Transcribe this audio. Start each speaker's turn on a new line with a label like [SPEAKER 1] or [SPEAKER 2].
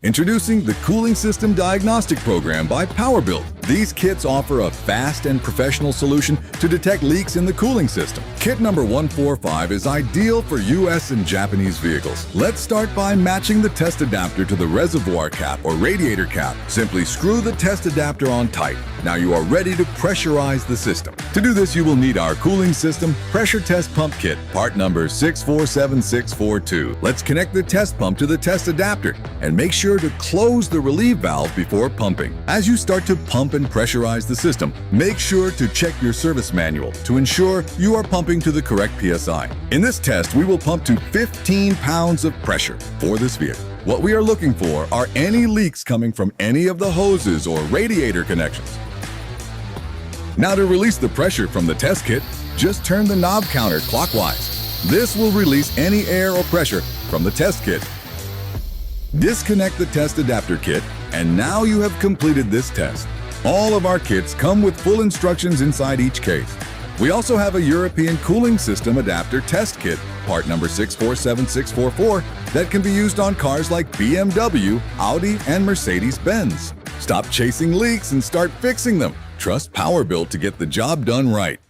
[SPEAKER 1] Introducing the Cooling System Diagnostic Program by Powerbuilt. These kits offer a fast and professional solution to detect leaks in the cooling system. Kit number 145 is ideal for US and Japanese vehicles. Let's start by matching the test adapter to the reservoir cap or radiator cap. Simply screw the test adapter on tight. Now you are ready to pressurize the system. To do this, you will need our Cooling System Pressure Test Pump Kit, part number 647642. Let's connect the test pump to the test adapter and make sure to close the relieve valve before pumping. As you start to pump and pressurize the system, make sure to check your service manual to ensure you are pumping to the correct PSI. In this test, we will pump to 15 pounds of pressure for this vehicle. What we are looking for are any leaks coming from any of the hoses or radiator connections. Now to release the pressure from the test kit, just turn the knob counter clockwise. This will release any air or pressure from the test kit. Disconnect the test adapter kit, and now you have completed this test. All of our kits come with full instructions inside each case. We also have a European Cooling System Adapter Test Kit, part number 647644, that can be used on cars like BMW, Audi, and Mercedes-Benz. Stop chasing leaks and start fixing them. Trust Powerbuilt to get the job done right.